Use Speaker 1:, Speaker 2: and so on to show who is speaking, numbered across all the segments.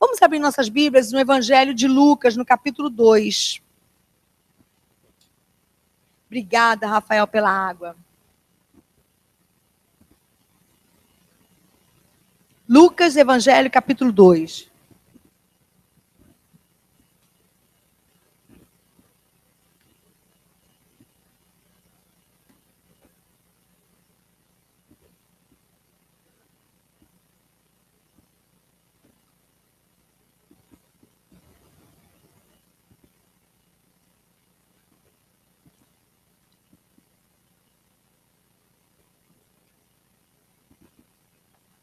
Speaker 1: Vamos abrir nossas Bíblias no Evangelho de Lucas, no capítulo 2. Obrigada, Rafael, pela água. Lucas, Evangelho, capítulo 2.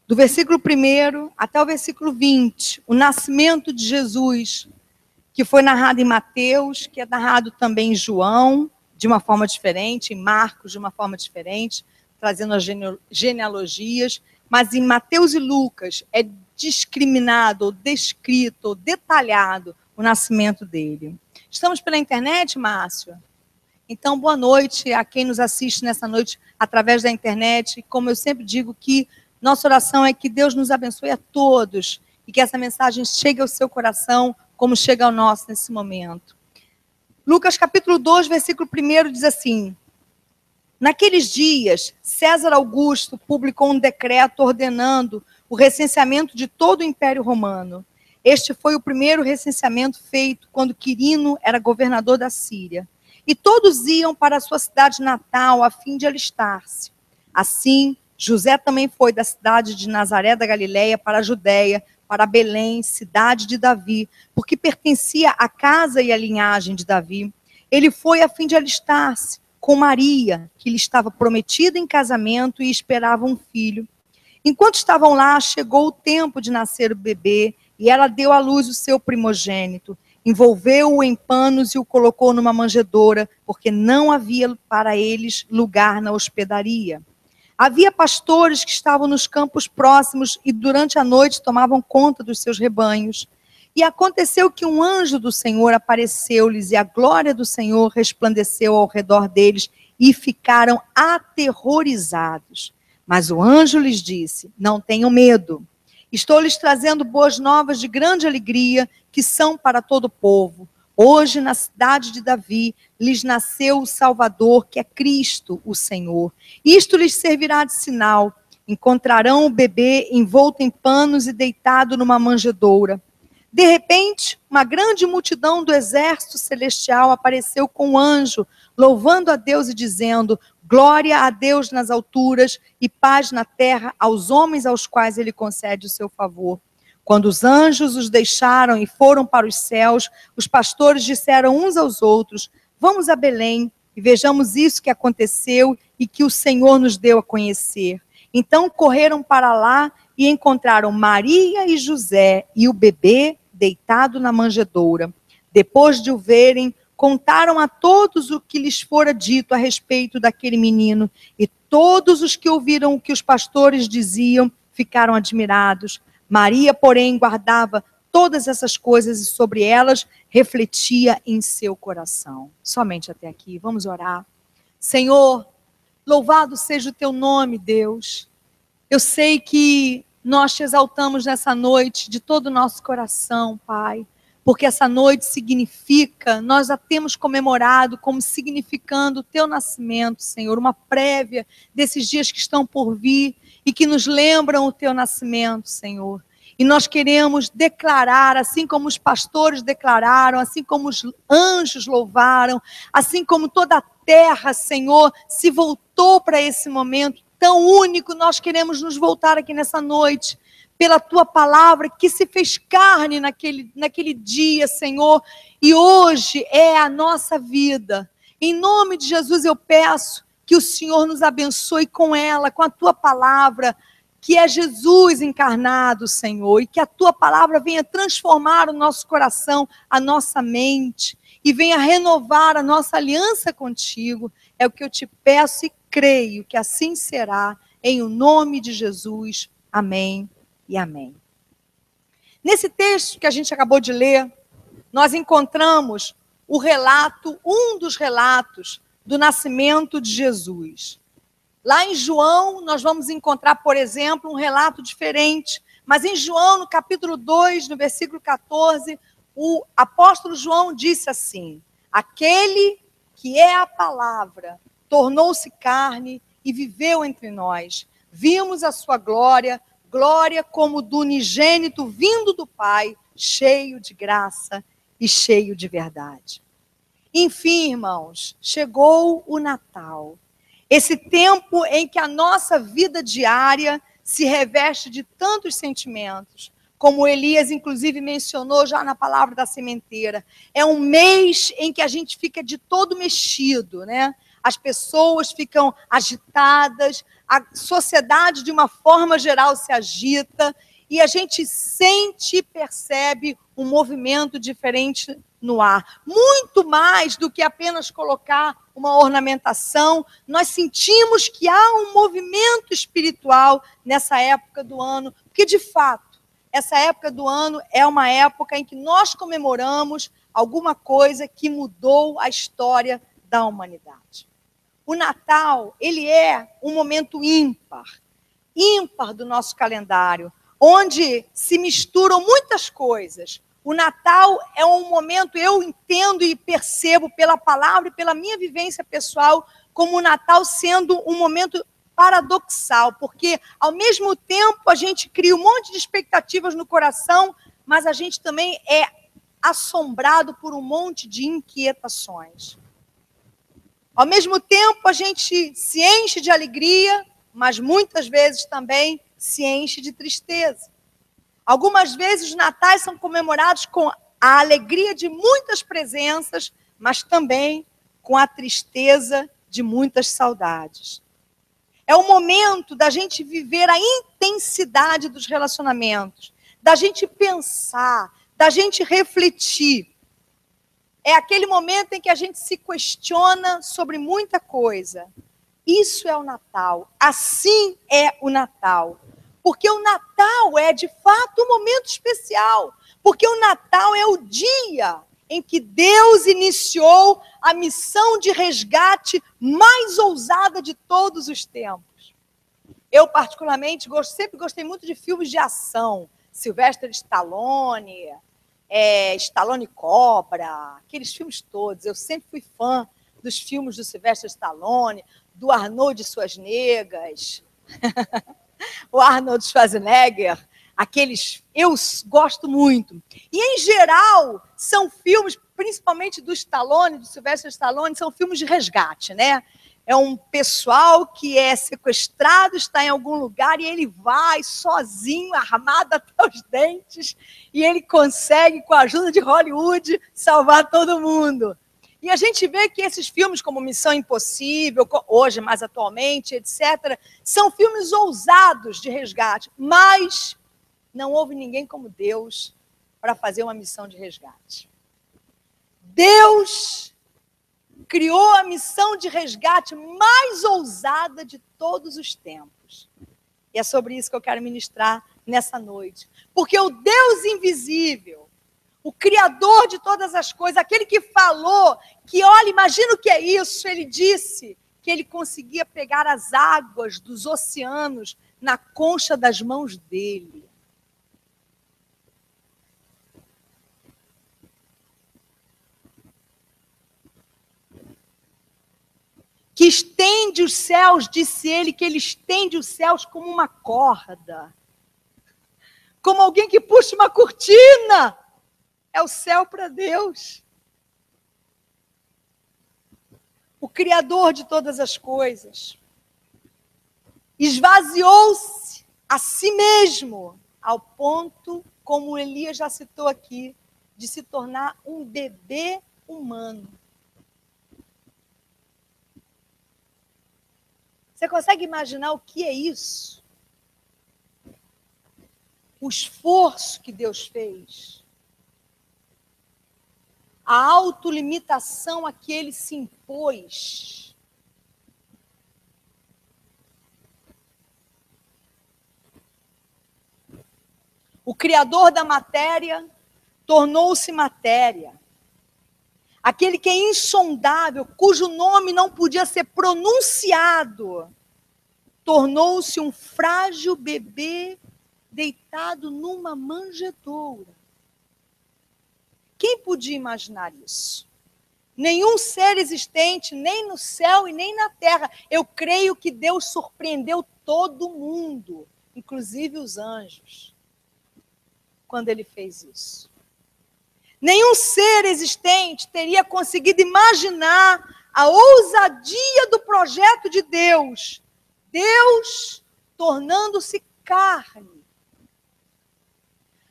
Speaker 1: Do versículo 1 até o versículo 20, o nascimento de Jesus, que foi narrado em Mateus, que é narrado também em João, de uma forma diferente, em Marcos, de uma forma diferente, trazendo as genealogias, mas em Mateus e Lucas é discriminado, ou descrito, ou detalhado o nascimento dele. Estamos pela internet, Márcio? Então, boa noite a quem nos assiste nessa noite através da internet. Como eu sempre digo, que nossa oração é que Deus nos abençoe a todos e que essa mensagem chegue ao seu coração como chega ao nosso nesse momento. Lucas capítulo 2, versículo 1 diz assim: Naqueles dias, César Augusto publicou um decreto ordenando o recenseamento de todo o Império Romano. Este foi o primeiro recenseamento feito quando Quirino era governador da Síria. E todos iam para a sua cidade natal a fim de alistar-se. Assim, José também foi da cidade de Nazaré da Galileia para a Judéia, para Belém, cidade de Davi, porque pertencia à casa e à linhagem de Davi. Ele foi a fim de alistar-se com Maria, que lhe estava prometida em casamento e esperava um filho. Enquanto estavam lá, chegou o tempo de nascer o bebê, e ela deu à luz o seu primogênito. Envolveu-o em panos e o colocou numa manjedoura, porque não havia para eles lugar na hospedaria. Havia pastores que estavam nos campos próximos e durante a noite tomavam conta dos seus rebanhos. E aconteceu que um anjo do Senhor apareceu-lhes e a glória do Senhor resplandeceu ao redor deles e ficaram aterrorizados. Mas o anjo lhes disse: Não tenham medo. Estou lhes trazendo boas novas de grande alegria que são para todo o povo. Hoje, na cidade de Davi, lhes nasceu o Salvador, que é Cristo, o Senhor. Isto lhes servirá de sinal. Encontrarão o bebê envolto em panos e deitado numa manjedoura. De repente, uma grande multidão do exército celestial apareceu com um anjo, louvando a Deus e dizendo: Glória a Deus nas alturas e paz na terra aos homens aos quais ele concede o seu favor. Quando os anjos os deixaram e foram para os céus, os pastores disseram uns aos outros: Vamos a Belém e vejamos isso que aconteceu e que o Senhor nos deu a conhecer. Então correram para lá e encontraram Maria e José e o bebê deitado na manjedoura. Depois de o verem, contaram a todos o que lhes fora dito a respeito daquele menino. E todos os que ouviram o que os pastores diziam ficaram admirados. Maria, porém, guardava todas essas coisas e sobre elas refletia em seu coração. Somente até aqui. Vamos orar. Senhor, louvado seja o teu nome, Deus. Eu sei que nós te exaltamos nessa noite de todo o nosso coração, Pai, porque essa noite significa, nós a temos comemorado como significando o teu nascimento, Senhor, uma prévia desses dias que estão por vir e que nos lembram o teu nascimento, Senhor. E nós queremos declarar, assim como os pastores declararam, assim como os anjos louvaram, assim como toda a terra, Senhor, se voltou para esse momento tão único, nós queremos nos voltar aqui nessa noite, pela tua palavra que se fez carne naquele dia, Senhor, e hoje é a nossa vida. Em nome de Jesus eu peço que o Senhor nos abençoe com ela, com a tua palavra, que é Jesus encarnado, Senhor, e que a tua palavra venha transformar o nosso coração, a nossa mente, e venha renovar a nossa aliança contigo. É o que eu te peço e creio que assim será, em o nome de Jesus. Amém e amém. Nesse texto que a gente acabou de ler, nós encontramos o relato, um dos relatos do nascimento de Jesus. Lá em João, nós vamos encontrar, por exemplo, um relato diferente, Mas em João, no capítulo 2, no versículo 14, o apóstolo João disse assim: aquele que é a palavra tornou-se carne e viveu entre nós. Vimos a sua glória, glória como do unigênito vindo do Pai, cheio de graça e cheio de verdade. Enfim, irmãos, chegou o Natal. Esse tempo em que a nossa vida diária se reveste de tantos sentimentos, como Elias, inclusive, mencionou já na palavra da sementeira. É um mês em que a gente fica de todo mexido, né? As pessoas ficam agitadas, a sociedade, de uma forma geral, se agita, e a gente sente e percebe um movimento diferente no ar. Muito mais do que apenas colocar uma ornamentação, nós sentimos que há um movimento espiritual nessa época do ano, porque, de fato, essa época do ano é uma época em que nós comemoramos alguma coisa que mudou a história da humanidade. O Natal, ele é um momento ímpar do nosso calendário, onde se misturam muitas coisas. O Natal é um momento, eu entendo e percebo pela palavra e pela minha vivência pessoal, como o Natal sendo um momento paradoxal, porque ao mesmo tempo a gente cria um monte de expectativas no coração, mas a gente também é assombrado por um monte de inquietações. Ao mesmo tempo a gente se enche de alegria, mas muitas vezes também se enche de tristeza. Algumas vezes os natais são comemorados com a alegria de muitas presenças, mas também com a tristeza de muitas saudades. É o momento da gente viver a intensidade dos relacionamentos, da gente pensar, da gente refletir. É aquele momento em que a gente se questiona sobre muita coisa. Isso é o Natal. Assim é o Natal. Porque o Natal é, de fato, um momento especial. Porque o Natal é o dia em que Deus iniciou a missão de resgate mais ousada de todos os tempos. Eu, particularmente, sempre gostei muito de filmes de ação. Sylvester Stallone, Stallone Cobra, aqueles filmes todos. Eu sempre fui fã dos filmes do Sylvester Stallone, do Arnold Schwarzenegger, o Arnold Schwarzenegger, aqueles, eu gosto muito. E, em geral, são filmes, principalmente do Stallone, do Sylvester Stallone, são filmes de resgate, né? É um pessoal que é sequestrado, está em algum lugar, e ele vai sozinho, armado até os dentes, e ele consegue, com a ajuda de Hollywood, salvar todo mundo. E a gente vê que esses filmes, como Missão Impossível, hoje, mais atualmente, etc., são filmes ousados de resgate, mas não houve ninguém como Deus para fazer uma missão de resgate. Deus criou a missão de resgate mais ousada de todos os tempos. E é sobre isso que eu quero ministrar nessa noite. Porque o Deus invisível, o Criador de todas as coisas, aquele que falou que, olha, imagina o que é isso, ele disse que ele conseguia pegar as águas dos oceanos na concha das mãos dele. Que estende os céus, disse ele, que ele estende os céus como uma corda. Como alguém que puxa uma cortina. É o céu para Deus. O Criador de todas as coisas. Esvaziou-se a si mesmo, ao ponto, como Elias já citou aqui, de se tornar um bebê humano. Você consegue imaginar o que é isso? O esforço que Deus fez. A autolimitação a que ele se impôs. O Criador da matéria tornou-se matéria. Aquele que é insondável, cujo nome não podia ser pronunciado, tornou-se um frágil bebê deitado numa manjedoura. Quem podia imaginar isso? Nenhum ser existente, nem no céu e nem na terra. Eu creio que Deus surpreendeu todo mundo, inclusive os anjos, quando ele fez isso. Nenhum ser existente teria conseguido imaginar a ousadia do projeto de Deus. Deus tornando-se carne.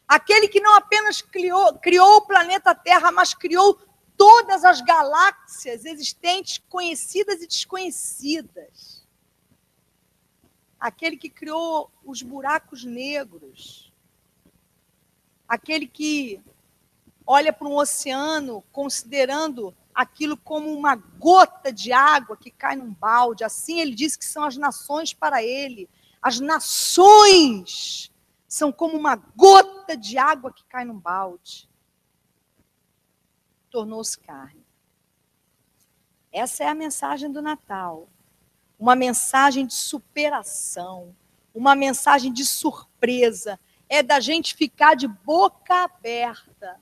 Speaker 1: Aquele que não apenas criou o planeta Terra, mas criou todas as galáxias existentes, conhecidas e desconhecidas. Aquele que criou os buracos negros. Aquele que olha para um oceano considerando aquilo como uma gota de água que cai num balde. Assim ele diz que são as nações para ele. As nações são como uma gota de água que cai num balde. Tornou-se carne. Essa é a mensagem do Natal. Uma mensagem de superação, uma mensagem de surpresa. É da gente ficar de boca aberta.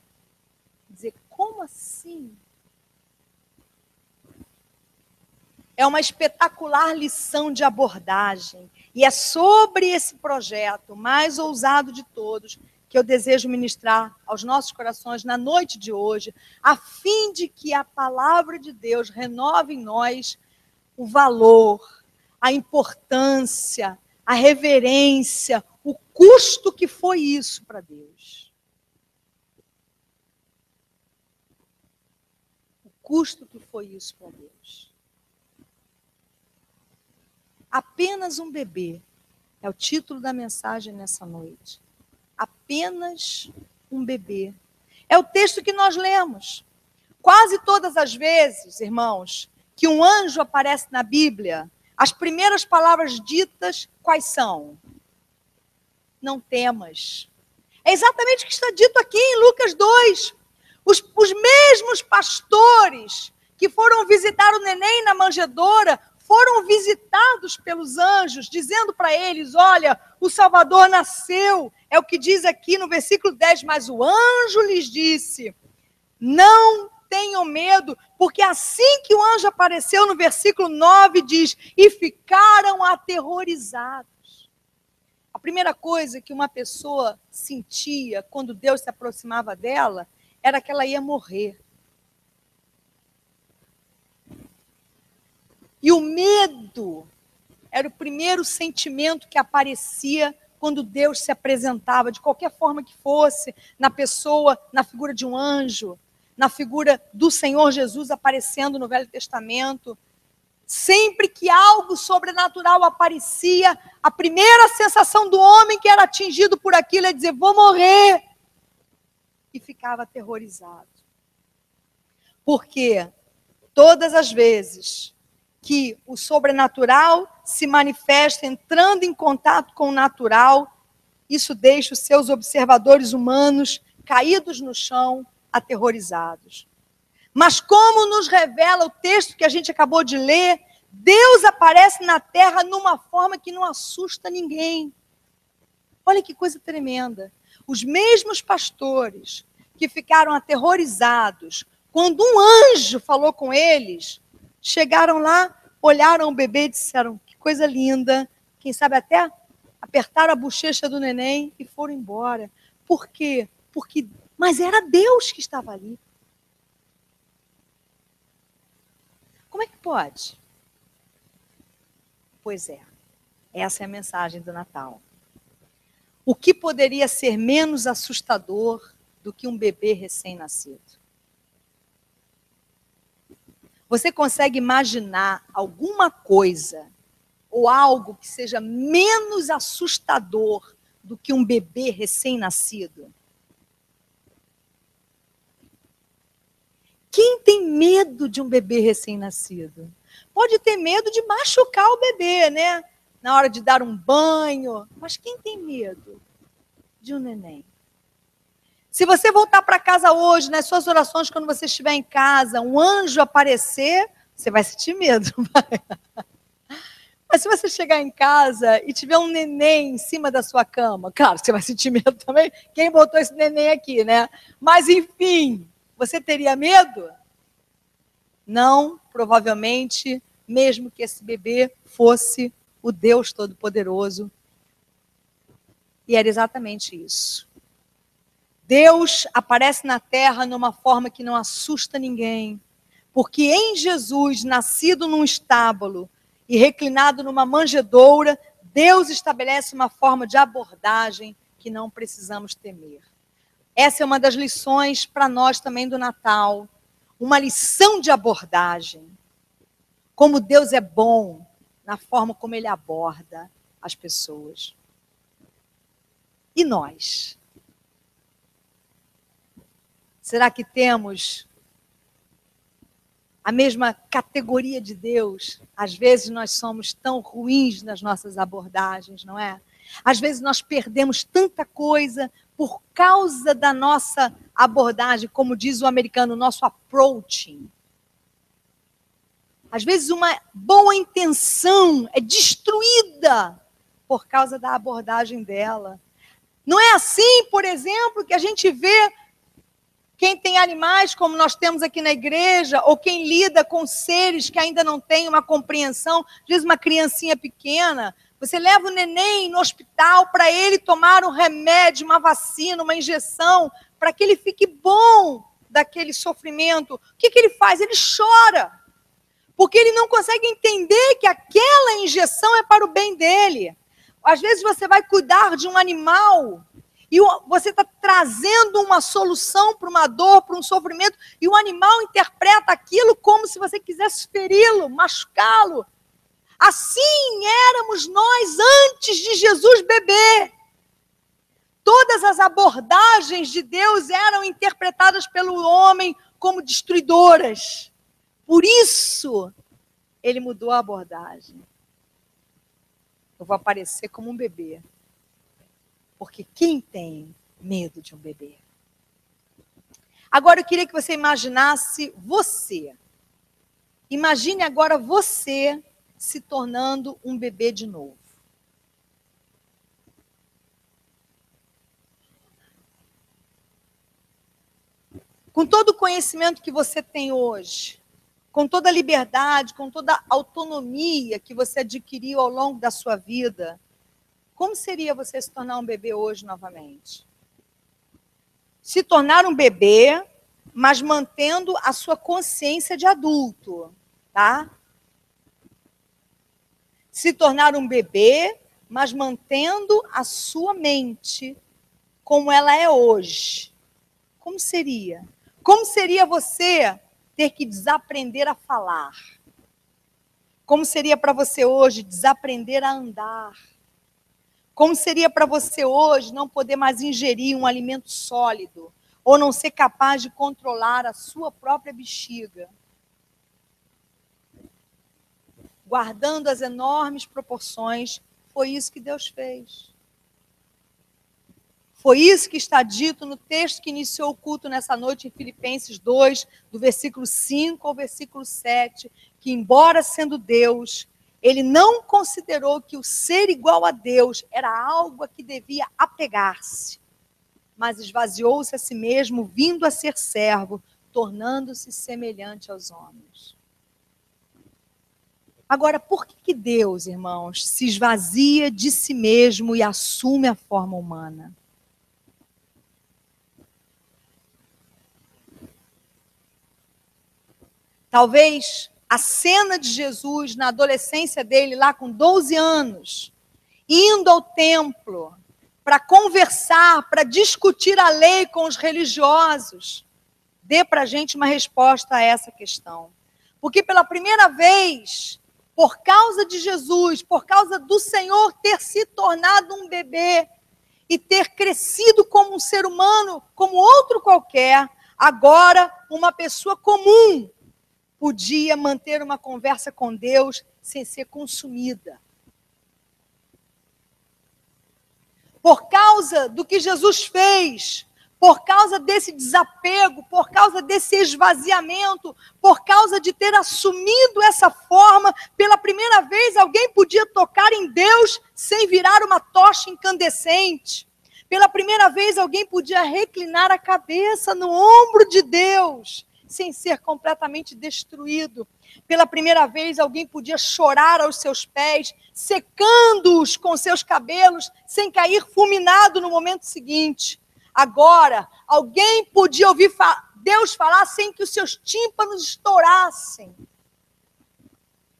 Speaker 1: Dizer, como assim? É uma espetacular lição de abordagem. E é sobre esse projeto mais ousado de todos que eu desejo ministrar aos nossos corações na noite de hoje, a fim de que a palavra de Deus renove em nós o valor, a importância, a reverência, o custo que foi isso para Deus. O custo que foi isso para Deus. Apenas um bebê é o título da mensagem nessa noite. Apenas um bebê. É o texto que nós lemos. Quase todas as vezes, irmãos, que um anjo aparece na Bíblia, as primeiras palavras ditas, quais são? Não temas. É exatamente o que está dito aqui em Lucas 2. Os mesmos pastores que foram visitar o neném na manjedoura foram visitados pelos anjos, dizendo para eles, olha, o Salvador nasceu. É o que diz aqui no versículo 10, mas o anjo lhes disse, não tenham medo, porque assim que o anjo apareceu no versículo 9 diz, e ficaram aterrorizados. A primeira coisa que uma pessoa sentia quando Deus se aproximava dela, era que ela ia morrer. E o medo era o primeiro sentimento que aparecia quando Deus se apresentava, de qualquer forma que fosse, na pessoa, na figura de um anjo, na figura do Senhor Jesus aparecendo no Velho Testamento. Sempre que algo sobrenatural aparecia, a primeira sensação do homem que era atingido por aquilo é dizer, vou morrer. E ficava aterrorizado. Porque todas as vezes que o sobrenatural se manifesta entrando em contato com o natural, isso deixa os seus observadores humanos caídos no chão, aterrorizados. Mas como nos revela o texto que a gente acabou de ler, Deus aparece na terra numa forma que não assusta ninguém. Olha que coisa tremenda. Os mesmos pastores que ficaram aterrorizados quando um anjo falou com eles, chegaram lá, olharam o bebê e disseram, que coisa linda. Quem sabe até apertaram a bochecha do neném e foram embora. Por quê? Mas era Deus que estava ali. Como é que pode? Pois é, essa é a mensagem do Natal. O que poderia ser menos assustador do que um bebê recém-nascido? Você consegue imaginar alguma coisa ou algo que seja menos assustador do que um bebê recém-nascido? Quem tem medo de um bebê recém-nascido? Pode ter medo de machucar o bebê, né? Na hora de dar um banho. Mas quem tem medo de um neném? Se você voltar para casa hoje, nas suas orações, quando você estiver em casa, um anjo aparecer, você vai sentir medo. Mas se você chegar em casa e tiver um neném em cima da sua cama, claro, você vai sentir medo também. Quem botou esse neném aqui, né? Mas, enfim, você teria medo? Não, provavelmente, mesmo que esse bebê fosse o Deus Todo-Poderoso. E era exatamente isso. Deus aparece na terra numa forma que não assusta ninguém. Porque em Jesus, nascido num estábulo e reclinado numa manjedoura, Deus estabelece uma forma de abordagem que não precisamos temer. Essa é uma das lições para nós também do Natal. Uma lição de abordagem. Como Deus é bom na forma como Ele aborda as pessoas. E nós? Será que temos a mesma categoria de Deus? Às vezes nós somos tão ruins nas nossas abordagens, não é? Às vezes nós perdemos tanta coisa por causa da nossa abordagem, como diz o americano, nosso approaching. Às vezes uma boa intenção é destruída por causa da abordagem dela. Não é assim, por exemplo, que a gente vê quem tem animais, como nós temos aqui na igreja, ou quem lida com seres que ainda não têm uma compreensão, às vezes uma criancinha pequena, você leva o neném no hospital para ele tomar um remédio, uma vacina, uma injeção, para que ele fique bom daquele sofrimento. O que ele faz? Ele chora, porque ele não consegue entender que aquela injeção é para o bem dele. Às vezes você vai cuidar de um animal e você está trazendo uma solução para uma dor, para um sofrimento, e o animal interpreta aquilo como se você quisesse feri-lo, machucá-lo. Assim éramos nós antes de Jesus bebê. Todas as abordagens de Deus eram interpretadas pelo homem como destruidoras. Por isso, ele mudou a abordagem. Eu vou aparecer como um bebê. Porque quem tem medo de um bebê? Agora eu queria que você imaginasse você. Imagine agora você se tornando um bebê de novo. Com todo o conhecimento que você tem hoje, com toda a liberdade, com toda a autonomia que você adquiriu ao longo da sua vida, como seria você se tornar um bebê hoje novamente? Se tornar um bebê, mas mantendo a sua consciência de adulto, tá? Se tornar um bebê, mas mantendo a sua mente como ela é hoje. Como seria? Como seria você ter que desaprender a falar? Como seria para você hoje desaprender a andar? Como seria para você hoje não poder mais ingerir um alimento sólido? Ou não ser capaz de controlar a sua própria bexiga? Guardando as enormes proporções, foi isso que Deus fez. Foi isso que está dito no texto que iniciou o culto nessa noite, em Filipenses 2, do versículo 5 ao versículo 7, que embora sendo Deus, ele não considerou que o ser igual a Deus era algo a que devia apegar-se, mas esvaziou-se a si mesmo, vindo a ser servo, tornando-se semelhante aos homens. Agora, por que Deus, irmãos, se esvazia de si mesmo e assume a forma humana? Talvez a cena de Jesus na adolescência dele, lá com 12 anos, indo ao templo para conversar, para discutir a lei com os religiosos, dê para a gente uma resposta a essa questão. Porque pela primeira vez, por causa de Jesus, por causa do Senhor ter se tornado um bebê e ter crescido como um ser humano, como outro qualquer, agora uma pessoa comum podia manter uma conversa com Deus sem ser consumida. Por causa do que Jesus fez, por causa desse desapego, por causa desse esvaziamento, por causa de ter assumido essa forma, pela primeira vez alguém podia tocar em Deus sem virar uma tocha incandescente. Pela primeira vez alguém podia reclinar a cabeça no ombro de Deus, sem ser completamente destruído. Pela primeira vez alguém podia chorar aos seus pés, secando-os com seus cabelos, sem cair fulminado no momento seguinte. Agora, alguém podia ouvir Deus falar sem que os seus tímpanos estourassem.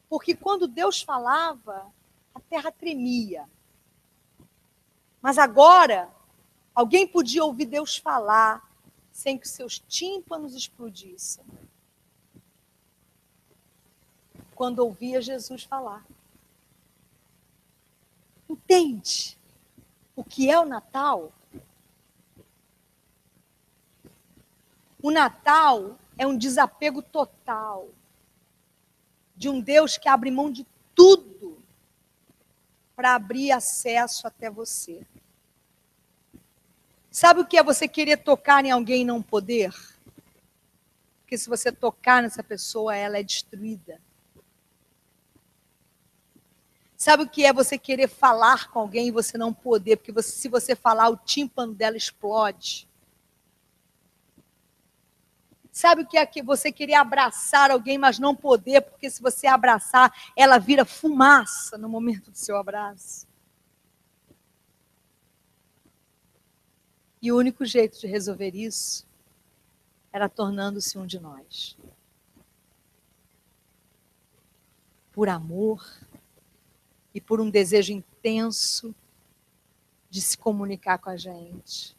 Speaker 1: Porque quando Deus falava, a terra tremia. Mas agora, alguém podia ouvir Deus falar sem que os seus tímpanos explodissem. Quando ouvia Jesus falar. Entende o que é o Natal? O Natal é um desapego total de um Deus que abre mão de tudo para abrir acesso até você. Sabe o que é você querer tocar em alguém e não poder? Porque se você tocar nessa pessoa, ela é destruída. Sabe o que é você querer falar com alguém e você não poder? Porque se você falar, o tímpano dela explode. Sabe o que é que você querer abraçar alguém, mas não poder? Porque se você abraçar, ela vira fumaça no momento do seu abraço. E o único jeito de resolver isso era tornando-se um de nós. Por amor e por um desejo intenso de se comunicar com a gente,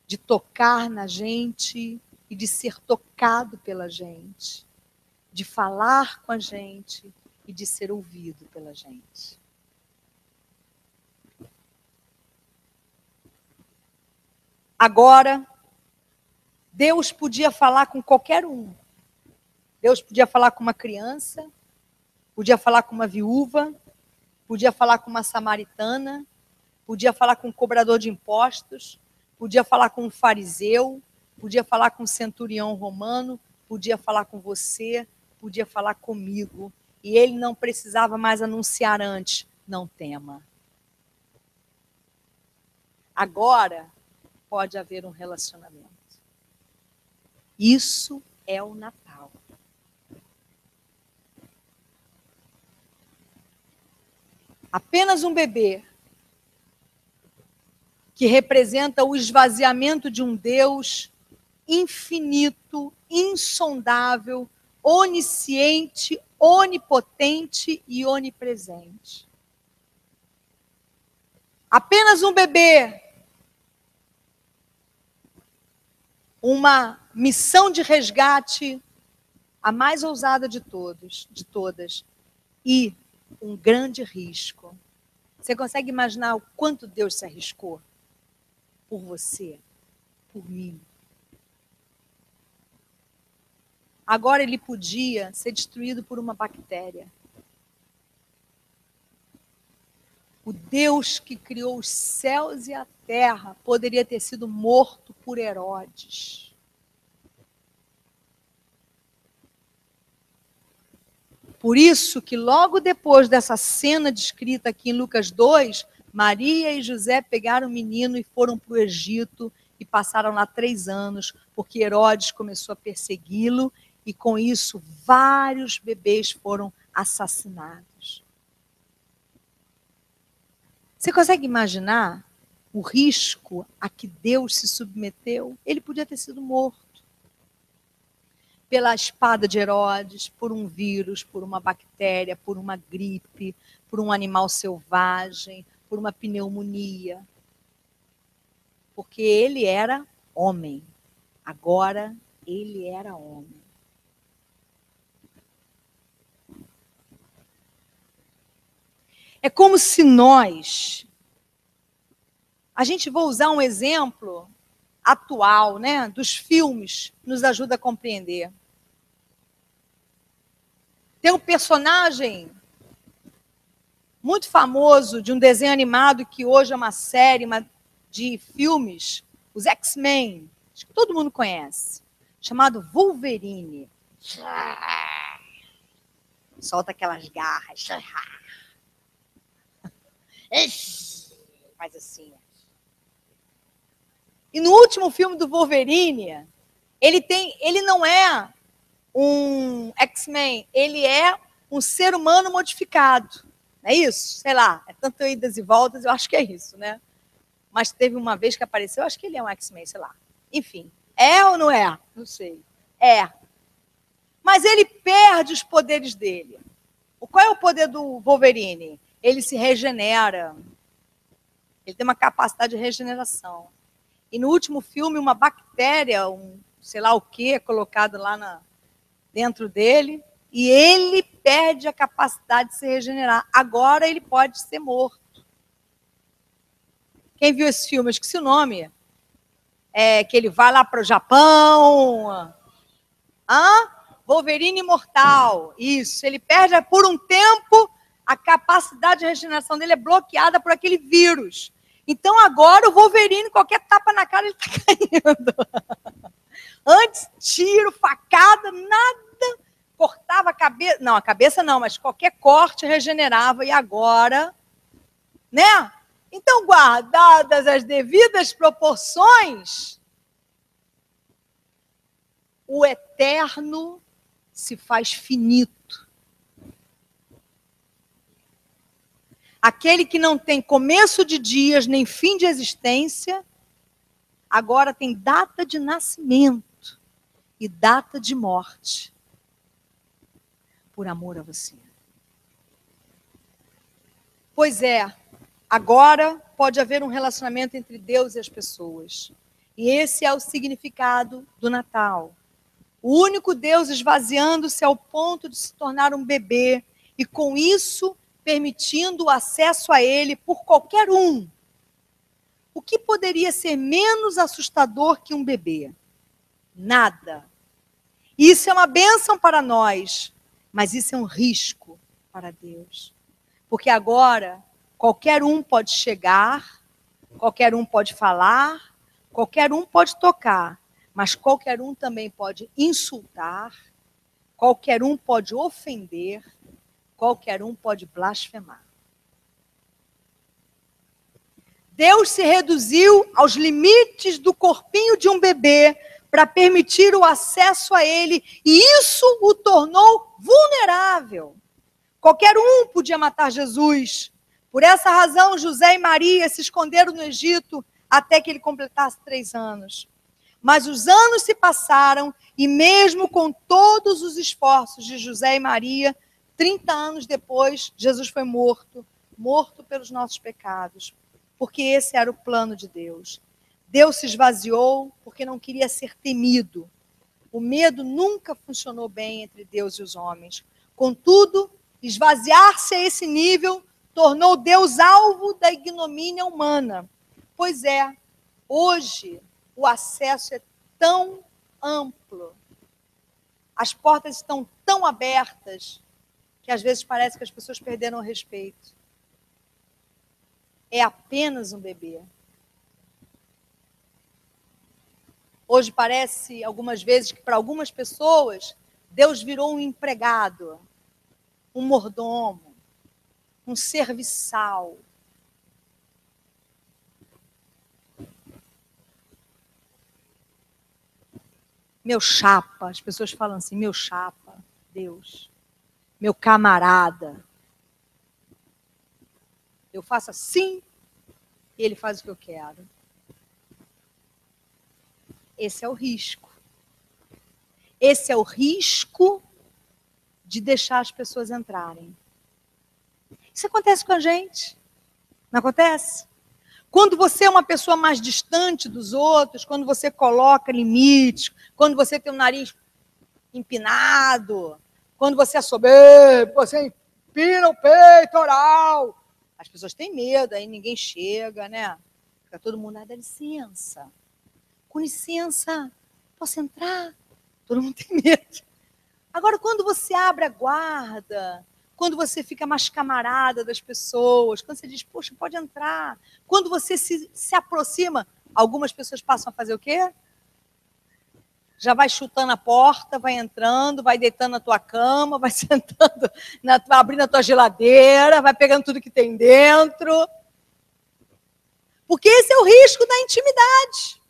Speaker 1: de tocar na gente e de ser tocado pela gente, de falar com a gente e de ser ouvido pela gente. Agora, Deus podia falar com qualquer um. Deus podia falar com uma criança, podia falar com uma viúva, podia falar com uma samaritana, podia falar com um cobrador de impostos, podia falar com um fariseu, podia falar com um centurião romano, podia falar com você, podia falar comigo. E ele não precisava mais anunciar antes, não tema. Agora pode haver um relacionamento. Isso é o Natal. Apenas um bebê que representa o esvaziamento de um Deus infinito, insondável, onisciente, onipotente e onipresente. Apenas um bebê, uma missão de resgate, a mais ousada de todas, e um grande risco. Você consegue imaginar o quanto Deus se arriscou? Por você, por mim. Agora ele podia ser destruído por uma bactéria. O Deus que criou os céus e a terra poderia ter sido morto por Herodes. Por isso que logo depois dessa cena descrita aqui em Lucas 2, Maria e José pegaram o menino e foram para o Egito e passaram lá 3 anos, porque Herodes começou a persegui-lo e com isso vários bebês foram assassinados. Você consegue imaginar o risco a que Deus se submeteu? Ele podia ter sido morto pela espada de Herodes, por um vírus, por uma bactéria, por uma gripe, por um animal selvagem, por uma pneumonia. Porque ele era homem. Agora ele era homem. É como se nós... A gente vai usar um exemplo atual, né, dos filmes, nos ajuda a compreender. Tem um personagem muito famoso de um desenho animado que hoje é uma série de filmes os X-Men, acho que todo mundo conhece, chamado Wolverine. Solta aquelas garras. Faz assim. E no último filme do Wolverine, ele não é um X-Men, ele é um ser humano modificado. Não é isso? Sei lá, é tanto idas e voltas, eu acho que é isso, né? Mas teve uma vez que apareceu, eu acho que ele é um X-Men, sei lá. Enfim, é ou não é? Não sei. É. Mas ele perde os poderes dele. Qual é o poder do Wolverine? Ele se regenera. Ele tem uma capacidade de regeneração. E no último filme, uma bactéria, sei lá o que, é colocado lá dentro dele, e ele perde a capacidade de se regenerar. Agora ele pode ser morto. Quem viu esse filme? Eu esqueci o nome. Que ele vai lá para o Japão. Wolverine Imortal. Isso. Ele perde por um tempo, a capacidade de regeneração dele é bloqueada por aquele vírus. Então agora o Wolverine, qualquer tapa na cara, ele está caindo. Antes, tiro, facada, nada. Cortava a cabeça. Não, a cabeça não, mas qualquer corte regenerava. E agora, né? Então, guardadas as devidas proporções, o eterno se faz finito. Aquele que não tem começo de dias nem fim de existência, agora tem data de nascimento e data de morte. Por amor a você. Pois é, agora pode haver um relacionamento entre Deus e as pessoas. E esse é o significado do Natal. O único Deus esvaziando-se ao ponto de se tornar um bebê e com isso permitindo o acesso a ele por qualquer um. O que poderia ser menos assustador que um bebê? Nada. Isso é uma bênção para nós, mas isso é um risco para Deus. Porque agora qualquer um pode chegar, qualquer um pode falar, qualquer um pode tocar, mas qualquer um também pode insultar, qualquer um pode ofender, qualquer um pode blasfemar. Deus se reduziu aos limites do corpinho de um bebê para permitir o acesso a ele, e isso o tornou vulnerável. Qualquer um podia matar Jesus. Por essa razão, José e Maria se esconderam no Egito até que ele completasse 3 anos. Mas os anos se passaram e mesmo com todos os esforços de José e Maria, 30 anos depois, Jesus foi morto pelos nossos pecados, porque esse era o plano de Deus. Deus se esvaziou porque não queria ser temido. O medo nunca funcionou bem entre Deus e os homens. Contudo, esvaziar-se a esse nível tornou Deus alvo da ignomínia humana. Pois é, hoje o acesso é tão amplo, as portas estão tão abertas, que às vezes parece que as pessoas perderam o respeito. É apenas um bebê. Hoje parece, algumas vezes, que para algumas pessoas, Deus virou um empregado, um mordomo, um serviçal. Meu chapa, as pessoas falam assim, meu chapa, Deus, meu camarada. Eu faço assim e ele faz o que eu quero. Esse é o risco. Esse é o risco de deixar as pessoas entrarem. Isso acontece com a gente. Não acontece? Quando você é uma pessoa mais distante dos outros, quando você coloca limites, quando você tem o nariz empinado, quando você é soberbo, você empina o peitoral, as pessoas têm medo, aí ninguém chega, né? Fica todo mundo, dá licença. Com licença, posso entrar? Todo mundo tem medo. Agora, quando você abre a guarda, quando você fica mais camarada das pessoas, quando você diz, poxa, pode entrar. Quando você se aproxima, algumas pessoas passam a fazer o quê? Já vai chutando a porta, vai entrando, vai deitando na tua cama, vai sentando, vai abrindo a tua geladeira, vai pegando tudo que tem dentro. Porque esse é o risco da intimidade.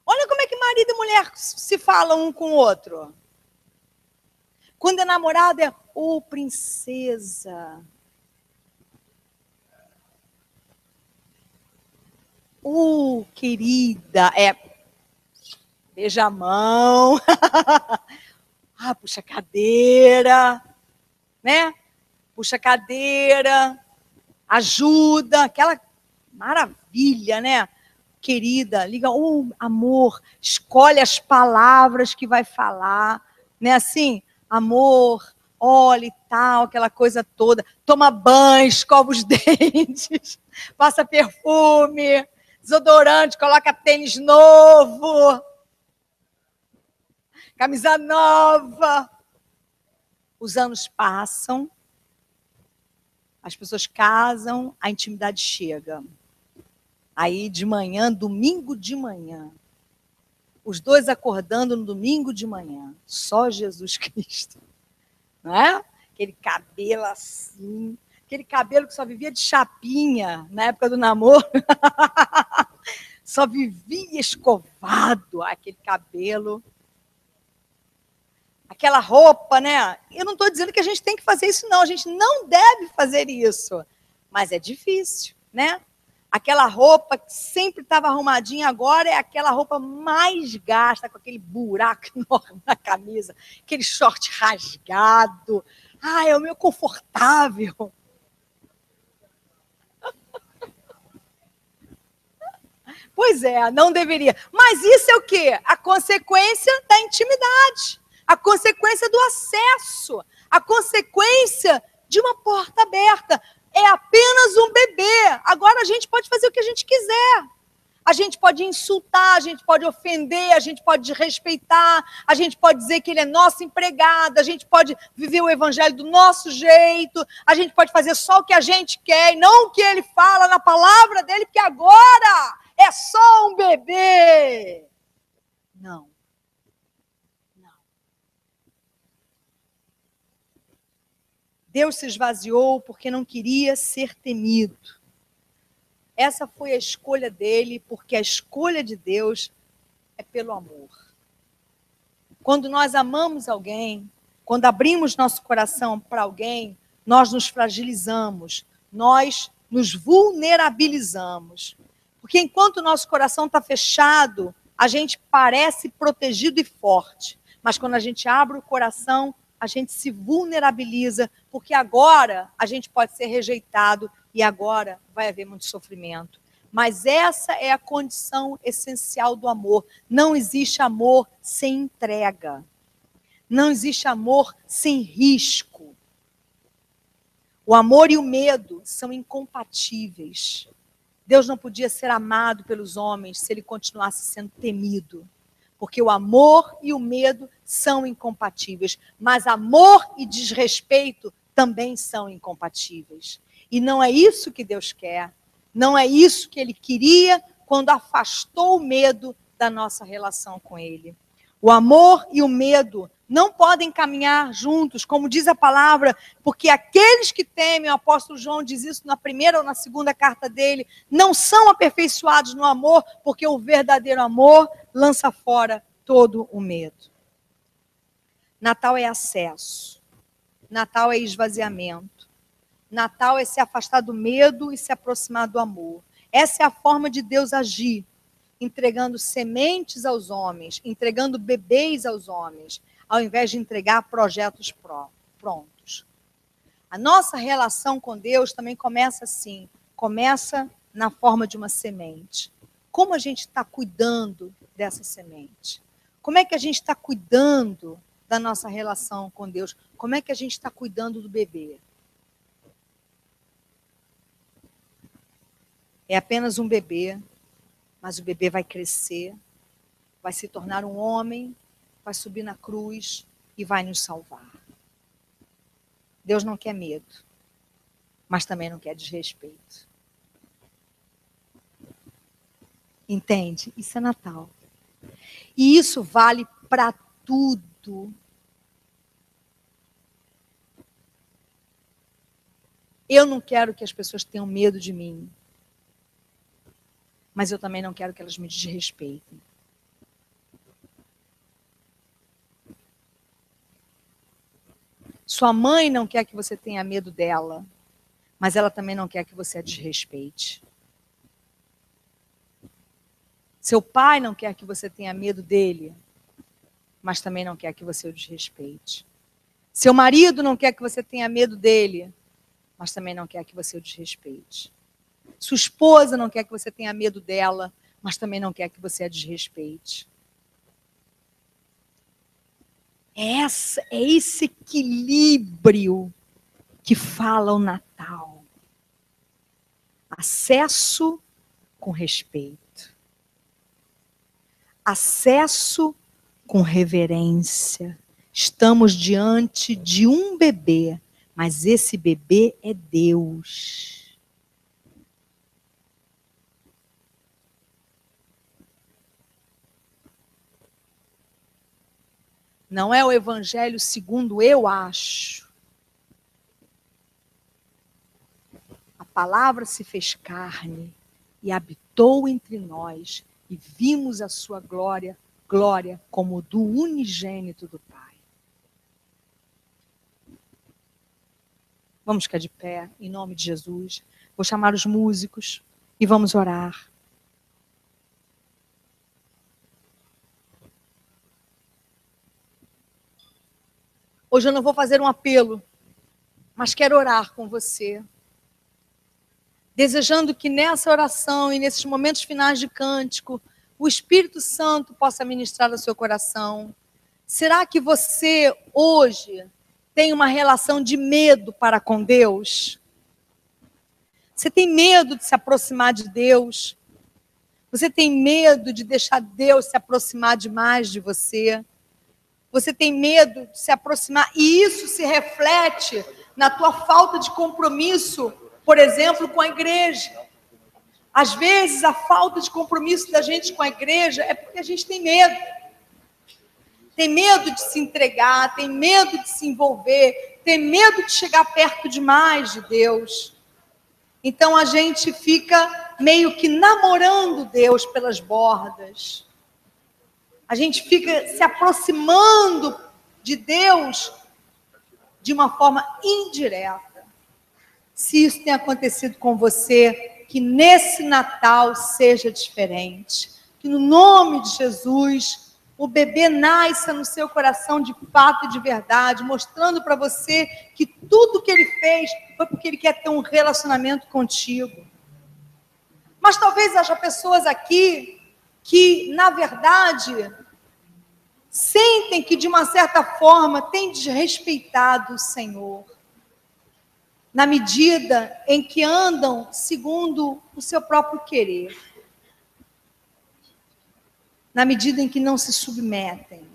Speaker 1: Olha como é que marido e mulher se falam um com o outro. Quando é namorado é, ô princesa. Querida. É, beija a mão. Puxa a cadeira. Né? Puxa a cadeira. Ajuda. Aquela maravilha, né? Querida, liga, amor, escolhe as palavras que vai falar, né? Assim, amor, olha e tal, aquela coisa toda. Toma banho, escova os dentes, passa perfume, desodorante, coloca tênis novo, camisa nova. Os anos passam, as pessoas casam, a intimidade chega. Aí de manhã, domingo de manhã, os dois acordando no domingo de manhã, só Jesus Cristo, não é? Aquele cabelo assim, aquele cabelo que só vivia de chapinha na época do namoro, só vivia escovado, aquele cabelo, aquela roupa, né? Eu não estou dizendo que a gente tem que fazer isso, não, a gente não deve fazer isso, mas é difícil, né? Aquela roupa que sempre estava arrumadinha, agora é aquela roupa mais gasta, com aquele buraco enorme na camisa, aquele short rasgado. É o meu confortável. Pois é, não deveria. Mas isso é o quê? A consequência da intimidade, a consequência do acesso, a consequência de uma porta aberta. É apenas um bebê. Agora a gente pode fazer o que a gente quiser. A gente pode insultar, a gente pode ofender, a gente pode desrespeitar, a gente pode dizer que ele é nosso empregado, a gente pode viver o evangelho do nosso jeito, a gente pode fazer só o que a gente quer e não o que ele fala na palavra dele, porque agora é só um bebê. Não. Deus se esvaziou porque não queria ser temido. Essa foi a escolha dele, porque a escolha de Deus é pelo amor. Quando nós amamos alguém, quando abrimos nosso coração para alguém, nós nos fragilizamos, nós nos vulnerabilizamos. Porque enquanto o nosso coração está fechado, a gente parece protegido e forte. Mas quando a gente abre o coração, a gente se vulnerabiliza, porque agora a gente pode ser rejeitado e agora vai haver muito sofrimento. Mas essa é a condição essencial do amor. Não existe amor sem entrega. Não existe amor sem risco. O amor e o medo são incompatíveis. Deus não podia ser amado pelos homens se ele continuasse sendo temido. Porque o amor e o medo são incompatíveis. Mas amor e desrespeito também são incompatíveis. E não é isso que Deus quer. Não é isso que ele queria quando afastou o medo da nossa relação com ele. O amor e o medo não podem caminhar juntos, como diz a palavra, porque aqueles que temem, o apóstolo João diz isso na primeira ou na segunda carta dele, não são aperfeiçoados no amor, porque o verdadeiro amor lança fora todo o medo. Natal é acesso. Natal é esvaziamento. Natal é se afastar do medo e se aproximar do amor. Essa é a forma de Deus agir, entregando sementes aos homens, entregando bebês aos homens, ao invés de entregar projetos prontos. A nossa relação com Deus também começa assim, começa na forma de uma semente. Como a gente está cuidando dessa semente? Como é que a gente está cuidando da nossa relação com Deus? Como é que a gente está cuidando do bebê? É apenas um bebê, mas o bebê vai crescer, vai se tornar um homem, vai subir na cruz e vai nos salvar. Deus não quer medo, mas também não quer desrespeito. Entende? Isso é Natal. E isso vale para tudo. Eu não quero que as pessoas tenham medo de mim. Mas eu também não quero que elas me desrespeitem. Sua mãe não quer que você tenha medo dela, mas ela também não quer que você a desrespeite. Seu pai não quer que você tenha medo dele, mas também não quer que você o desrespeite. Seu marido não quer que você tenha medo dele, mas também não quer que você o desrespeite. Sua esposa não quer que você tenha medo dela, mas também não quer que você a desrespeite. É esse equilíbrio que fala o Natal. Acesso com respeito. Acesso com reverência. Estamos diante de um bebê, mas esse bebê é Deus. Não é o evangelho segundo eu acho. A palavra se fez carne e habitou entre nós e vimos a sua glória, glória como do unigênito do Pai. Vamos ficar de pé, em nome de Jesus. Vou chamar os músicos e vamos orar. Hoje eu não vou fazer um apelo, mas quero orar com você. Desejando que nessa oração e nesses momentos finais de cântico, o Espírito Santo possa ministrar ao seu coração. Será que você hoje tem uma relação de medo para com Deus? Você tem medo de se aproximar de Deus? Você tem medo de deixar Deus se aproximar demais de você? Você tem medo de se aproximar e isso se reflete na tua falta de compromisso, por exemplo, com a igreja. Às vezes, a falta de compromisso da gente com a igreja é porque a gente tem medo. Tem medo de se entregar, tem medo de se envolver, tem medo de chegar perto demais de Deus. Então, a gente fica meio que namorando Deus pelas bordas. A gente fica se aproximando de Deus de uma forma indireta. Se isso tem acontecido com você, que nesse Natal seja diferente. Que no nome de Jesus, o bebê nasça no seu coração de fato e de verdade, mostrando para você que tudo que ele fez foi porque ele quer ter um relacionamento contigo. Mas talvez haja pessoas aqui que, na verdade, sentem que, de uma certa forma, têm desrespeitado o Senhor, na medida em que andam segundo o seu próprio querer, na medida em que não se submetem.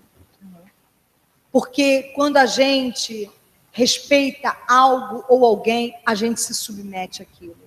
Speaker 1: Porque quando a gente respeita algo ou alguém, a gente se submete àquilo.